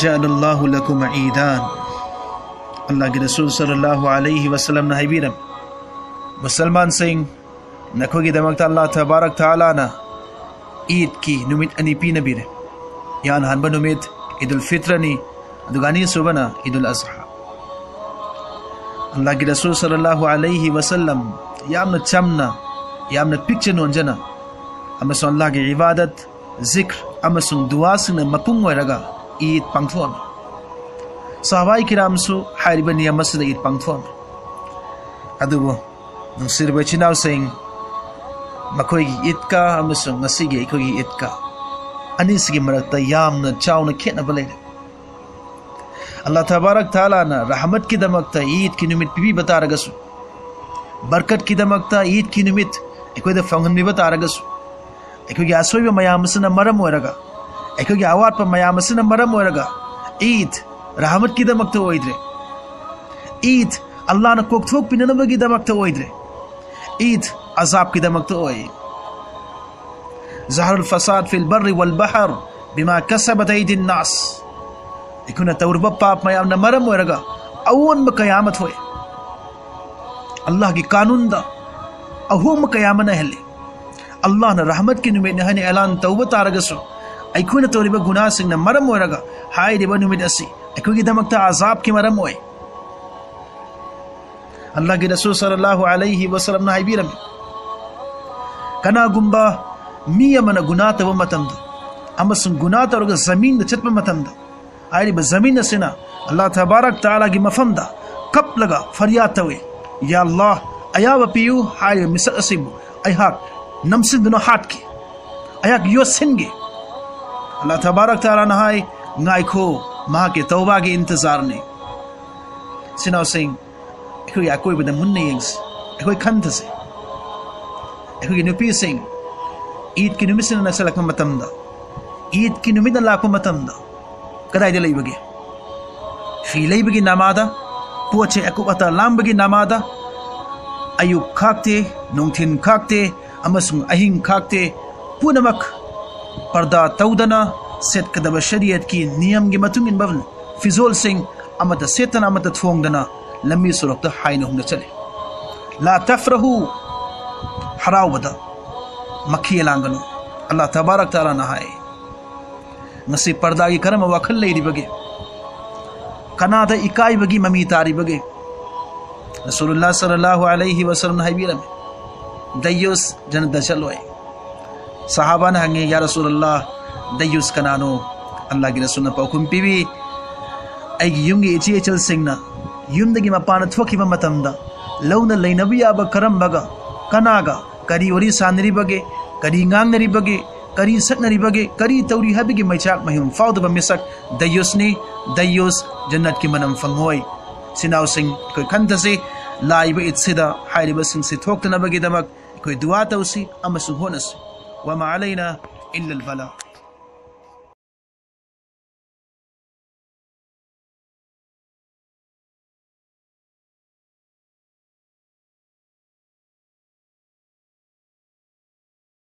جعل اللہ لکم عیدان. اللہ کے رسول صلی اللہ علیہ وسلم نے حبیرم مسلمان سنگ نکھوگی دمکتا اللہ تبارک تعالیٰ نا عید کی نمت انی پی نبیر یان ہنبا نمت عید الفطر نی دگانی صبح عید الاضحیٰ. اللہ کے رسول صلی اللہ علیہ وسلم یامنا چمنا یامنا پکچر نونجنا اما سن اللہ کی عبادت ذکر اما سن دعا سن مپنگ ورگا عید پانگتھوام. صحابہ کرام سو حیربا نیا مسجد عید پانگتھوام. ادوبو نصیر بچناو سنگ مکوئی عید کا اما سن مسیگی اکوئی عید کا انیسگی مرکتا یامنا چاونا کھینا بلے. اللہ تبارک تعالیٰ نا رحمت کی دمکتا عید کی نمت بھی بتا رگسو, برکت کی دمکتا عید کی نمت ایکوئی دا فنگن بھی بتا رگسو, ایکوئی گی آسوئی با میامسنا مرم ورگا, ایکوئی گی آوار پا میامسنا مرم ورگا. عید رحمت کی دمکتا ہوئی درے, عید اللہ نا کوک تھوک پی ننبگی دمکتا ہوئی درے, عید عذاب کی دمکتا ہوئی. ظہر الفساد فی البر والبحر بما کسبت عید الناس. ایکونا توربا پاپ میامنا مرم ورگا اون با قیامت ہوئے. اللہ کی قانون دا اہوم قیامنا ہلے. اللہ نا رحمت کی نمید نہانی اعلان توبت آرگسو ایکونا توریبا گناہ سنگنا مرم ورگا ہائی دیبا نمید اسی ایکونا کی دمکتا عذاب کی مرم ہوئے. اللہ کی رسول صلی اللہ علیہ وسلم نا حبیرم کنا گمبا می امنا گناہ تا و متند اما سن گناہ تا رگا زمین دا چت پا متند آئیری با زمین سنا اللہ تبارک تعالیٰ کی مفہم دا کپ لگا فریاد تاوے یا اللہ ایا و پیو آئیری مسل اسیبو ایہاک نمسن دنو ہاتھ کی ایہاک یو سنگے. اللہ تبارک تعالیٰ نہائی نگائی کھو ماں کے توبہ کے انتظار نے سناو سنگ ایکوئی آکوئی بدا من نینگس ایکوئی کھنت سے ایکوئی نپی سنگ عید کی نمی سنو نسل اکم متم دا عید کی نمی دن لاکم متم دا کدائی دلائی بگی فی لائی بگی نامادا پوچھے اکو بتا لام بگی نامادا ایو کھاکتے نونتین کھاکتے امسن اہنگ کھاکتے پونمک پردہ تودنا سیت کدب شریعت کی نیم گی متنگن بفن فیزول سنگ امتا سیتن امتا تفونگ دنا لمی سرقتا حائن ہوں چلے. لا تفرہو حراو بدا مکھی لانگنو اللہ تبارک تعالیٰ نہائے نصیب پرداگی کرم وکھل لئی دی بگے کنا دا اکائی بگی ممی تاری بگے. رسول اللہ صلی اللہ علیہ وسلم حبیرم دیوس جنت دا چلوئے. صحابہ نے ہنگے یا رسول اللہ دیوس کنانو اللہ کی رسول نپا کم پیوی ایک یونگی اچی اچل سنگنا یوندگی ما پانت وکی ممتم دا لون لئی نبی آبا کرم بگا کناگا کری وری سانری بگے کری نگانگ نری بگے کری سک نری بگے کری توری حبی میچاک مہم فاود بمسک دیوس نے دیوس جنت کی منم فنگوئی. سناو سنگ کوئی کھنت سے لائی با اتسدا حائر بسنگ سے تھوکتا نبگی دمک کوئی دعا توسی اما سنہونس وما علینا الا البلا.